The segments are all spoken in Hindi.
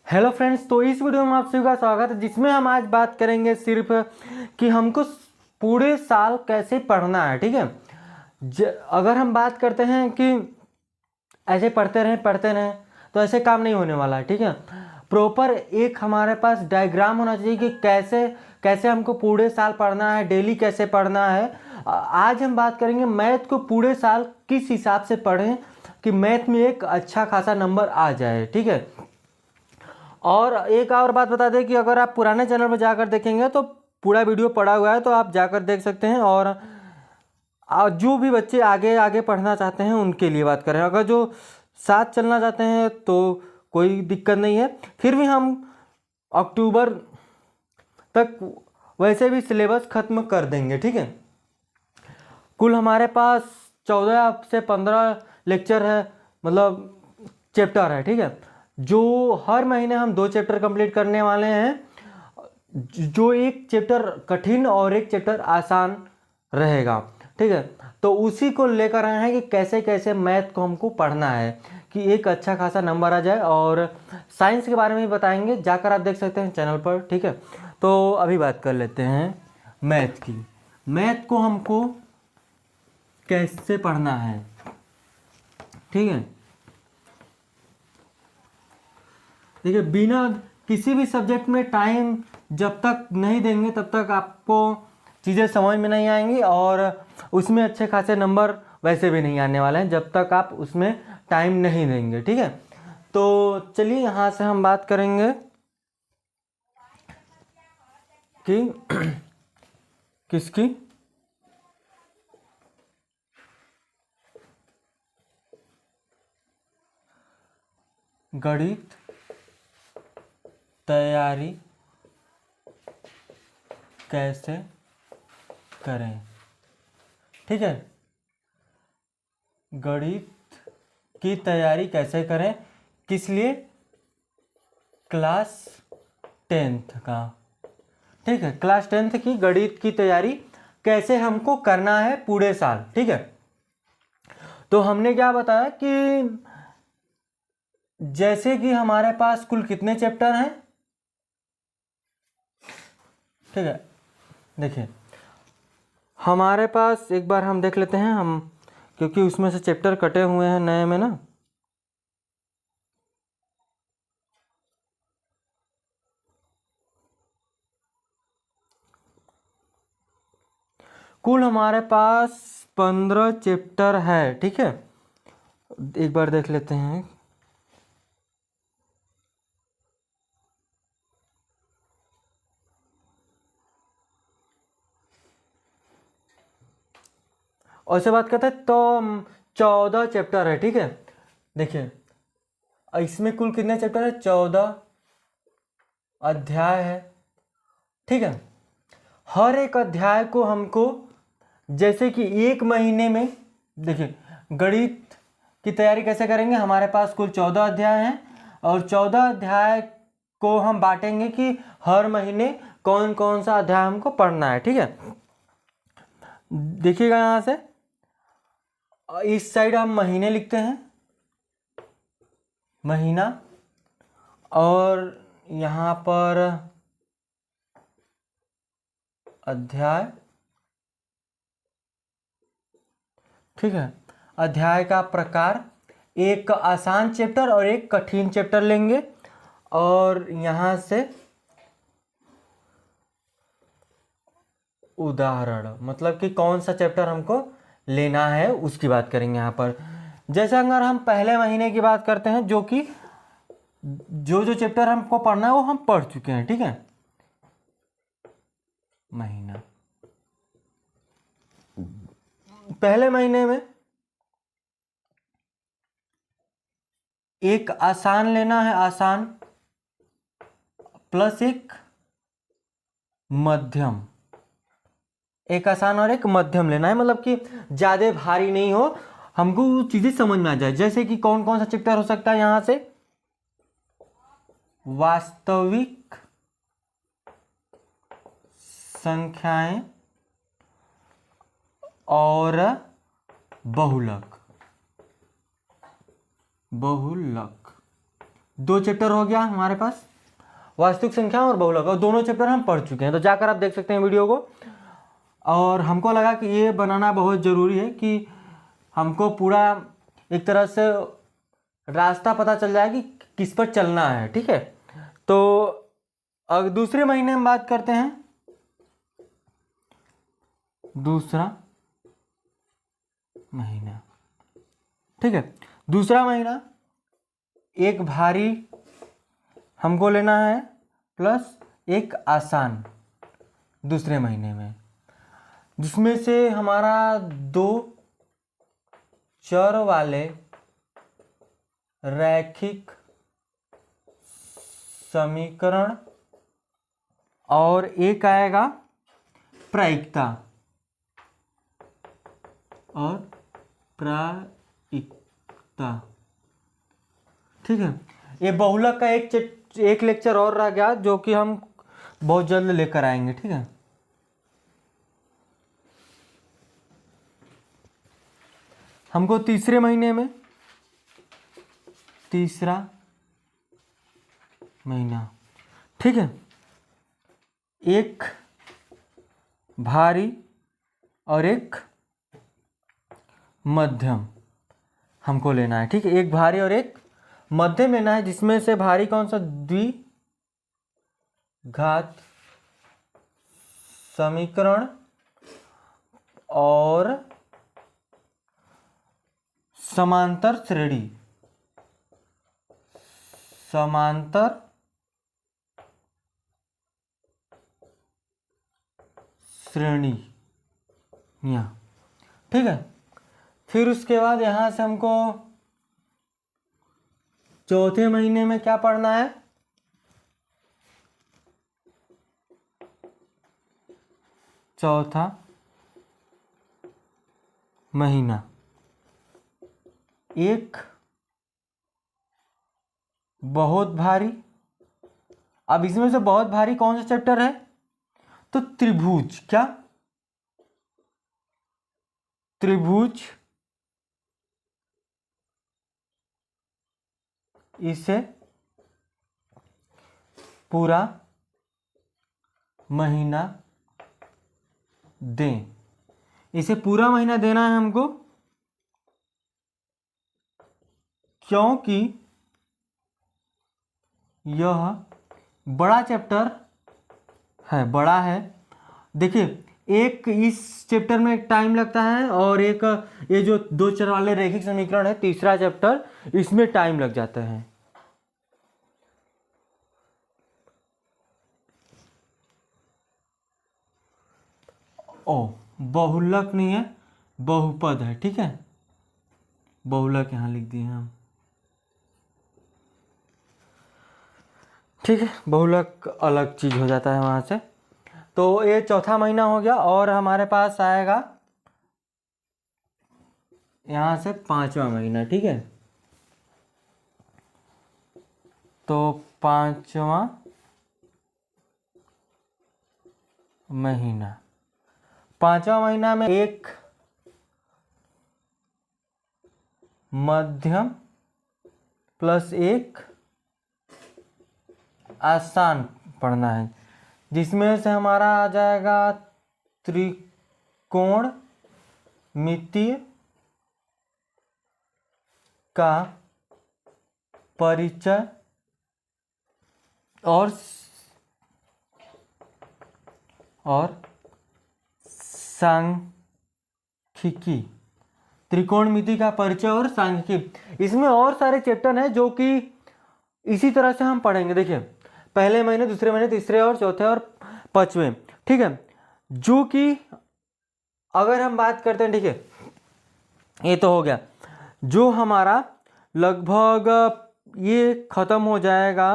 हेलो फ्रेंड्स, तो इस वीडियो में आप सभी का स्वागत है जिसमें हम आज बात करेंगे सिर्फ कि हमको पूरे साल कैसे पढ़ना है। ठीक है, अगर हम बात करते हैं कि ऐसे पढ़ते रहें तो ऐसे काम नहीं होने वाला है। ठीक है, प्रॉपर एक हमारे पास डायग्राम होना चाहिए कि कैसे कैसे हमको पूरे साल पढ़ना है, डेली कैसे पढ़ना है। आज हम बात करेंगे मैथ को पूरे साल किस हिसाब से पढ़ें कि मैथ में एक अच्छा खासा नंबर आ जाए। ठीक है, और एक और बात बता दें कि अगर आप पुराने चैनल पर जाकर देखेंगे तो पूरा वीडियो पड़ा हुआ है, तो आप जाकर देख सकते हैं। और जो भी बच्चे आगे आगे पढ़ना चाहते हैं उनके लिए बात करें, अगर जो साथ चलना चाहते हैं तो कोई दिक्कत नहीं है। फिर भी हम अक्टूबर तक वैसे भी सिलेबस ख़त्म कर देंगे। ठीक है, कुल हमारे पास 14 से 15 लेक्चर है, मतलब चैप्टर है। ठीक है, जो हर महीने हम 2 चैप्टर कंप्लीट करने वाले हैं, जो एक चैप्टर कठिन और एक चैप्टर आसान रहेगा। ठीक है, तो उसी को लेकर आए हैं कि कैसे कैसे मैथ को हमको पढ़ना है कि एक अच्छा खासा नंबर आ जाए। और साइंस के बारे में भी बताएंगे, जाकर आप देख सकते हैं चैनल पर। ठीक है, तो अभी बात कर लेते हैं मैथ की। मैथ को हमको कैसे पढ़ना है। ठीक है, देखिए, बिना किसी भी सब्जेक्ट में टाइम जब तक नहीं देंगे तब तक आपको चीज़ें समझ में नहीं आएंगी और उसमें अच्छे खासे नंबर वैसे भी नहीं आने वाले हैं जब तक आप उसमें टाइम नहीं देंगे। ठीक है, तो चलिए यहाँ से हम बात करेंगे कि किसकी गणित तैयारी कैसे करें। ठीक है, गणित की तैयारी कैसे करें, किस लिए? क्लास 10th का। ठीक है, क्लास 10th की गणित की तैयारी कैसे हमको करना है पूरे साल। ठीक है, तो हमने क्या बताया कि जैसे कि हमारे पास कुल कितने चैप्टर हैं। ठीक है, देखिए हमारे पास एक बार हम देख लेते हैं, हम क्योंकि उसमें से चैप्टर कटे हुए हैं नए में ना। कुल हमारे पास 15 चैप्टर है। ठीक है, एक बार देख लेते हैं। और से बात करते हैं तो 14 चैप्टर है। ठीक है, देखिए इसमें कुल कितने चैप्टर है? 14 अध्याय है। ठीक है, हर एक अध्याय को हमको जैसे कि एक महीने में, देखिए गणित की तैयारी कैसे करेंगे, हमारे पास कुल 14 अध्याय हैं और 14 अध्याय को हम बांटेंगे कि हर महीने कौन कौन सा अध्याय हमको पढ़ना है। ठीक है, देखिएगा यहाँ से इस साइड हम महीने लिखते हैं, महीना, और यहाँ पर अध्याय। ठीक है, अध्याय का प्रकार, एक आसान चैप्टर और एक कठिन चैप्टर लेंगे और यहाँ से उदाहरण, मतलब कि कौन सा चैप्टर हमको लेना है उसकी बात करेंगे यहाँ पर। जैसे अगर हम पहले महीने की बात करते हैं, जो कि जो जो चैप्टर हमको पढ़ना है वो हम पढ़ चुके हैं। ठीक है, महीना, पहले महीने में एक आसान लेना है, आसान प्लस एक मध्यम, एक आसान और एक मध्यम लेना है, मतलब कि ज़्यादा भारी नहीं हो, हमको चीज़ें समझ में आ जाए। जैसे कि कौन कौन सा चैप्टर हो सकता है यहाँ से? वास्तविक संख्याएं और बहुलक, बहुलक। 2 चैप्टर हो गया हमारे पास, वास्तविक संख्या और बहुलक, और दोनों चैप्टर हम पढ़ चुके हैं। तो जाकर आप देख सकते हैं वीडियो को। और हमको लगा कि ये बनाना बहुत ज़रूरी है कि हमको पूरा एक तरह से रास्ता पता चल जाए कि किस पर चलना है, ठीक है। तो अब दूसरे महीने में बात करते हैं। दूसरा महीना, ठीक है। दूसरा महीना एक भारी हमको लेना है प्लस एक आसान दूसरे महीने में, जिसमें से हमारा 2 चर वाले रैखिक समीकरण और एक आएगा प्रायिकता और प्रायिकता, ठीक है। ये बहुलक का एक लेक्चर और रह गया जो कि हम बहुत जल्द लेकर आएंगे, ठीक है। हमको तीसरे महीने में, तीसरा महीना, ठीक है, एक भारी और एक मध्यम हमको लेना है, ठीक है। एक भारी और एक मध्यम लेना है, जिसमें से भारी कौन सा, द्विघात समीकरण और समांतर श्रेणी, समांतर श्रेणियाँ, ठीक है। फिर उसके बाद यहाँ से हमको चौथे महीने में क्या पढ़ना है, चौथा महीना एक बहुत भारी। अब इसमें से बहुत भारी कौन सा चैप्टर है, तो त्रिभुज, क्या, त्रिभुज, इसे पूरा महीना दें। इसे पूरा महीना देना है हमको, क्योंकि यह बड़ा चैप्टर है, बड़ा है। देखिए, एक इस चैप्टर में एक टाइम लगता है और एक ये जो 2 चर वाले रैखिक समीकरण है, तीसरा चैप्टर, इसमें टाइम लग जाता है। ओ, बहुलक नहीं है, बहुपद है, ठीक है। बहुलक यहाँ लिख दिए हम, ठीक है। बहुलक अलग चीज हो जाता है वहां से। तो ये चौथा महीना हो गया और हमारे पास आएगा यहाँ से 5वां महीना, ठीक है। तो 5वां महीना, 5वां महीना में एक मध्यम प्लस एक आसान पढ़ना है, जिसमें से हमारा आ जाएगा त्रिकोण मितीय का परिचय और सांख्यिकी, त्रिकोणमिति का परिचय और सांख्यिकी। इसमें और सारे चैप्टर हैं जो कि इसी तरह से हम पढ़ेंगे। देखिए, पहले महीने, दूसरे महीने, तीसरे और चौथे और 5वें, ठीक है। जो कि अगर हम बात करते हैं, ठीक है, ये तो हो गया। जो हमारा लगभग ये खत्म हो जाएगा,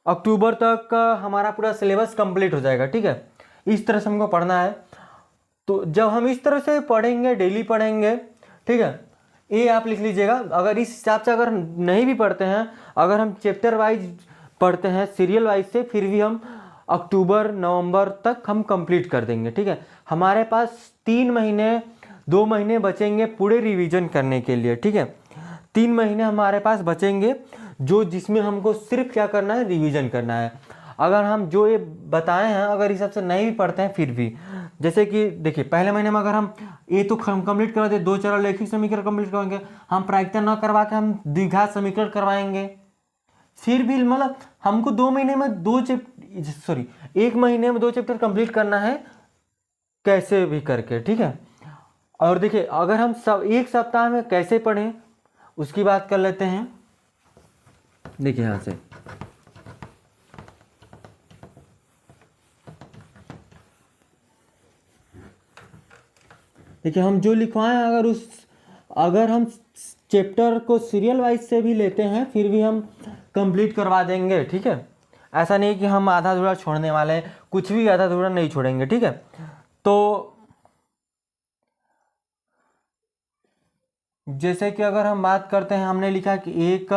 अक्टूबर तक हमारा पूरा सिलेबस कंप्लीट हो जाएगा, ठीक है। इस तरह से हमको पढ़ना है। तो जब हम इस तरह से पढ़ेंगे, डेली पढ़ेंगे, ठीक है, ये आप लिख लीजिएगा। अगर इस हिसाब से अगर नहीं भी पढ़ते हैं, अगर हम चैप्टर वाइज पढ़ते हैं, सीरियल वाइज से, फिर भी हम अक्टूबर नवंबर तक हम कंप्लीट कर देंगे, ठीक है। हमारे पास 3 महीने, 2 महीने बचेंगे पूरे रिवीजन करने के लिए, ठीक है। 3 महीने हमारे पास बचेंगे जो जिसमें हमको सिर्फ क्या करना है, रिवीजन करना है। अगर हम जो ये बताए हैं अगर हिसाब से नहीं भी पढ़ते हैं फिर भी, जैसे कि देखिए पहले महीने में अगर हम ये तो कंप्लीट करवा दे, 2 चरण लेखिक समीकरण कंप्लीट करवाएंगे, हम प्रायिकता न करवा के हम द्विघात समीकरण करवाएंगे, फिर भी मतलब हमको 2 महीने में 1 महीने में 2 चैप्टर कंप्लीट करना है कैसे भी करके, ठीक है। और देखिए अगर हम सब 1 सप्ताह में कैसे पढ़ें उसकी बात कर लेते हैं। देखिए यहाँ से देखिए हम जो लिखवाएं अगर हम चैप्टर को सीरियल वाइज से भी लेते हैं फिर भी हम कंप्लीट करवा देंगे, ठीक है। ऐसा नहीं कि हम आधा अधूरा छोड़ने वाले हैं, कुछ भी आधा अधूरा नहीं छोड़ेंगे, ठीक है। तो जैसे कि अगर हम बात करते हैं, हमने लिखा कि 1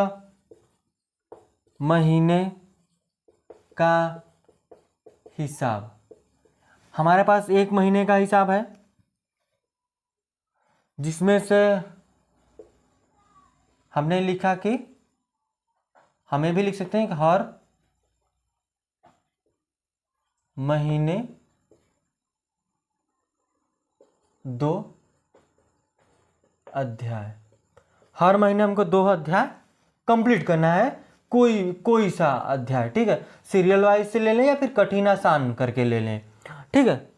महीने का हिसाब, हमारे पास 1 महीने का हिसाब है जिसमें से हमने लिखा कि हमें भी लिख सकते हैं कि हर महीने 2 अध्याय, हर महीने हमको 2 अध्याय कंप्लीट करना है, कोई सा अध्याय, ठीक है। सीरियल वाइज से ले लें या फिर कठिन आसान करके ले लें, ठीक है।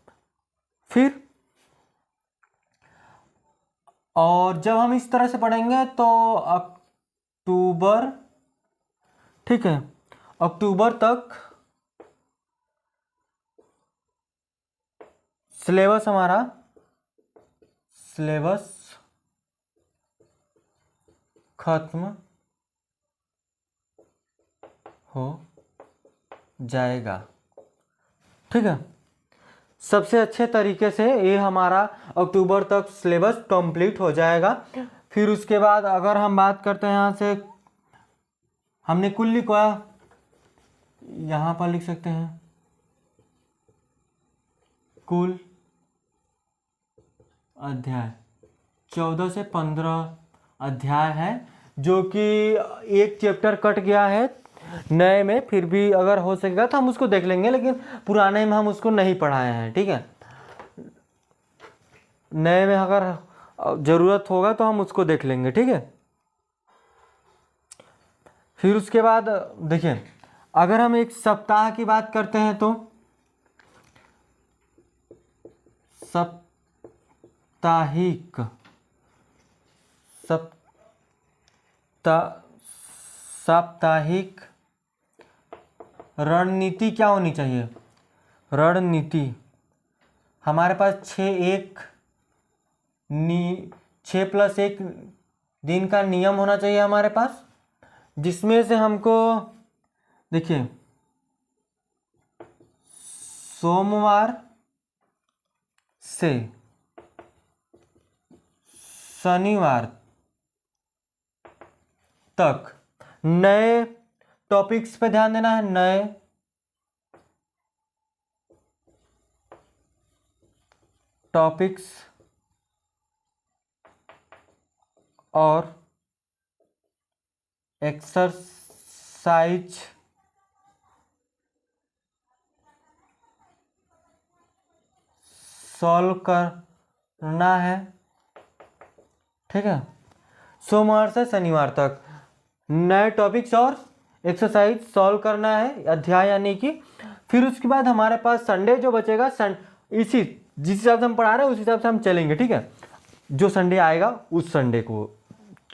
फिर और जब हम इस तरह से पढ़ेंगे तो अक्टूबर, ठीक है, अक्टूबर तक सिलेबस खत्म हो जाएगा, ठीक है। सबसे अच्छे तरीके से ये हमारा अक्टूबर तक सिलेबस कंप्लीट हो जाएगा। फिर उसके बाद अगर हम बात करते हैं, यहाँ से हमने कुल लिखा, यहाँ पर लिख सकते हैं कुल अध्याय 14 से 15 अध्याय है, जो कि एक चैप्टर कट गया है नए में, फिर भी अगर हो सकेगा तो हम उसको देख लेंगे, लेकिन पुराने में हम उसको नहीं पढ़ाए हैं, ठीक है। नए में अगर ज़रूरत होगा तो हम उसको देख लेंगे, ठीक है। फिर उसके बाद देखिए अगर हम एक सप्ताह की बात करते हैं तो साप्ताहिक रणनीति क्या होनी चाहिए, रणनीति हमारे पास 6+1 दिन का नियम होना चाहिए हमारे पास, जिसमें से हमको देखिए सोमवार से शनिवार तक नए टॉपिक्स पे ध्यान देना है, नए टॉपिक्स और एक्सरसाइज सॉल्व करना है, ठीक है। सोमवार से शनिवार तक नए टॉपिक्स और एक्सरसाइज सॉल्व करना है, अध्याय यानी कि। फिर उसके बाद हमारे पास संडे जो बचेगा, जिस हिसाब से हम पढ़ा रहे हैं उस हिसाब से हम चलेंगे, ठीक है। जो संडे आएगा उस संडे को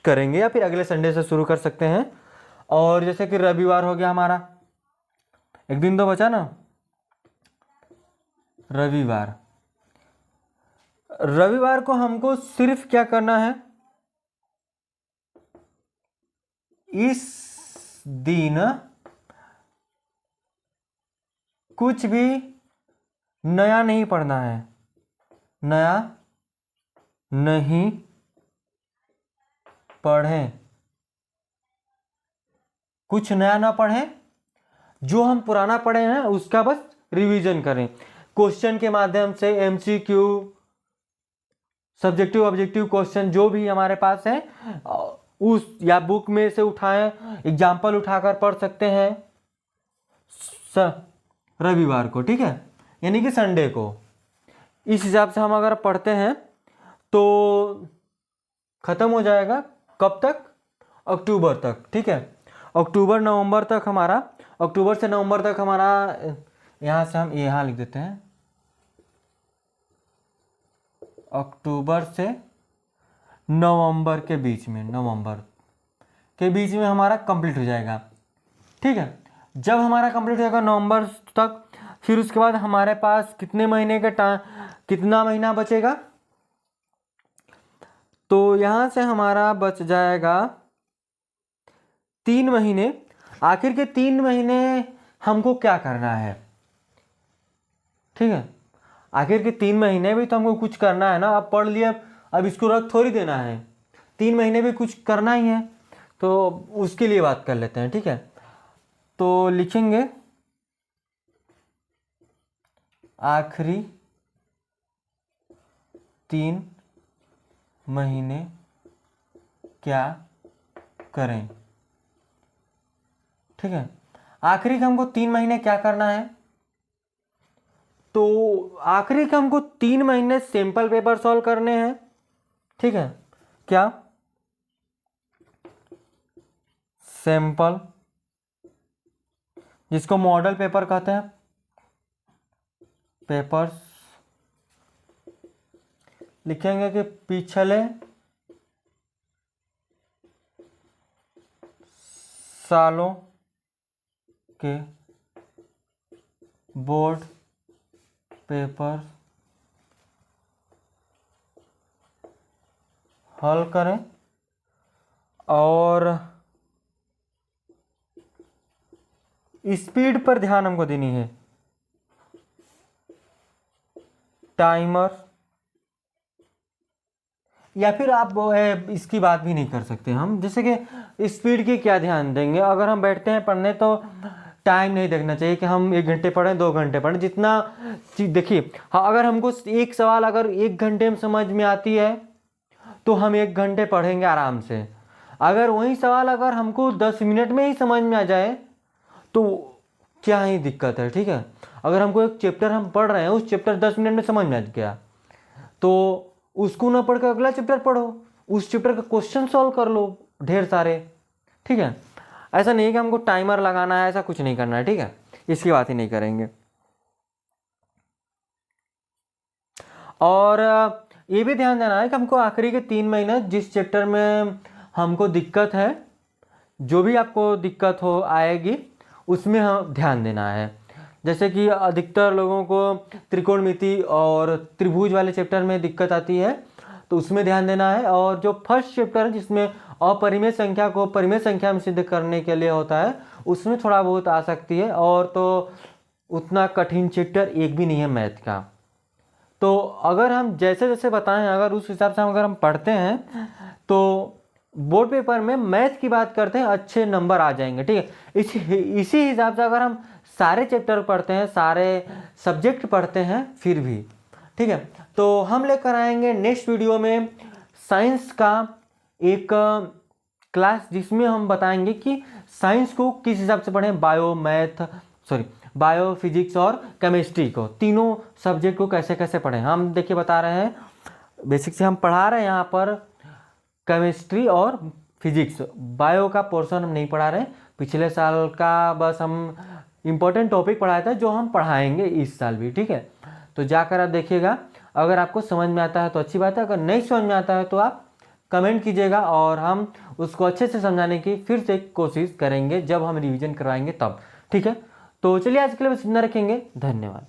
करेंगे, या फिर अगले संडे से शुरू कर सकते हैं। और जैसे कि रविवार हो गया हमारा, एक दिन तो बचा ना, रविवार को हमको सिर्फ क्या करना है, इस दिन कुछ भी नया नहीं पढ़ना है, नया नहीं पढ़ें, कुछ नया ना पढ़ें, जो हम पुराना पढ़े हैं उसका बस रिवीजन करें, क्वेश्चन के माध्यम से, MCQ, सब्जेक्टिव ऑब्जेक्टिव क्वेश्चन जो भी हमारे पास है उस या बुक में से उठाएं, एग्जाम्पल उठाकर पढ़ सकते हैं रविवार को, ठीक है, यानी कि संडे को। इस हिसाब से हम अगर पढ़ते हैं तो ख़त्म हो जाएगा कब तक, अक्टूबर तक, ठीक है। अक्टूबर नवंबर तक हमारा, अक्टूबर से नवंबर तक हमारा, यहाँ से हम यहाँ लिख देते हैं, अक्टूबर से नवंबर के बीच में, नवंबर के बीच में हमारा कंप्लीट हो जाएगा, ठीक है। जब हमारा कंप्लीट हो जाएगा नवंबर तक, फिर उसके बाद हमारे पास कितने महीने का कितना महीना बचेगा, तो यहाँ से हमारा बच जाएगा 3 महीने। आखिर के 3 महीने हमको क्या करना है, ठीक है, आखिर के 3 महीने भी तो हमको कुछ करना है ना। अब पढ़ लिया, अब इसको रख थोड़ी देना है, 3 महीने भी कुछ करना ही है, तो उसके लिए बात कर लेते हैं, ठीक है। तो लिखेंगे आखिरी 3 महीने क्या करें, ठीक है। आखिरी का हमको 3 महीने क्या करना है, तो आखिरी का हमको 3 महीने सैंपल पेपर सॉल्व करने हैं, ठीक है। क्या, सैंपल, जिसको मॉडल पेपर कहते हैं, पेपर्स। लिखेंगे कि पिछले सालों के बोर्ड पेपर हल करें और स्पीड पर ध्यान हमको देनी है, टाइमर, या फिर आप इसकी बात भी नहीं कर सकते हम, जैसे कि स्पीड की क्या ध्यान देंगे। अगर हम बैठते हैं पढ़ने तो टाइम नहीं देखना चाहिए कि हम 1 घंटे पढ़ें 2 घंटे पढ़ें, जितना देखिए, हाँ, अगर हमको एक सवाल अगर 1 घंटे में समझ में आती है तो हम 1 घंटे पढ़ेंगे आराम से। अगर वही सवाल अगर हमको 10 मिनट में ही समझ में आ जाए तो क्या ही दिक्कत है, ठीक है। अगर हमको एक चैप्टर हम पढ़ रहे हैं, उस चैप्टर 10 मिनट में समझ में आ गया तो उसको ना पढ़ कर अगला चैप्टर पढ़ो, उस चैप्टर का क्वेश्चन सॉल्व कर लो ढेर सारे, ठीक है। ऐसा नहीं है कि हमको टाइमर लगाना है, ऐसा कुछ नहीं करना है, ठीक है, इसकी बात ही नहीं करेंगे। और ये भी ध्यान देना है कि हमको आखिरी के 3 महीने जिस चैप्टर में हमको दिक्कत है, जो भी आपको दिक्कत हो आएगी उसमें हम ध्यान देना है। जैसे कि अधिकतर लोगों को त्रिकोणमिति और त्रिभुज वाले चैप्टर में दिक्कत आती है, तो उसमें ध्यान देना है। और जो फर्स्ट चैप्टर है जिसमें अपरिमेय संख्या को परिमेय संख्या में सिद्ध करने के लिए होता है, उसमें थोड़ा बहुत आ सकती है, और तो उतना कठिन चैप्टर एक भी नहीं है मैथ का। तो अगर हम जैसे जैसे बताएं, अगर उस हिसाब से अगर हम पढ़ते हैं तो बोर्ड पेपर में मैथ की बात करते हैं, अच्छे नंबर आ जाएंगे, ठीक है। इसी हिसाब से अगर हम सारे चैप्टर पढ़ते हैं, सारे सब्जेक्ट पढ़ते हैं फिर भी, ठीक है। तो हम लेकर आएंगे नेक्स्ट वीडियो में साइंस का एक क्लास, जिसमें हम बताएंगे कि साइंस को किस हिसाब से पढ़ें, बायो, फिजिक्स और केमिस्ट्री को, तीनों सब्जेक्ट को कैसे कैसे पढ़ें। हम देखिए बता रहे हैं, बेसिक से हम पढ़ा रहे हैं यहाँ पर केमिस्ट्री और फिजिक्स, बायो का पोर्शन हम नहीं पढ़ा रहे। पिछले साल का बस हम इम्पोर्टेंट टॉपिक पढ़ाया था जो हम पढ़ाएंगे इस साल भी, ठीक है। तो जाकर आप देखिएगा, अगर आपको समझ में आता है तो अच्छी बात है, अगर नहीं समझ में आता है तो आप कमेंट कीजिएगा और हम उसको अच्छे से समझाने की फिर से कोशिश करेंगे जब हम रिवीजन करवाएंगे तब, ठीक है। तो चलिए आज के लिए बस इतना रखेंगे, धन्यवाद।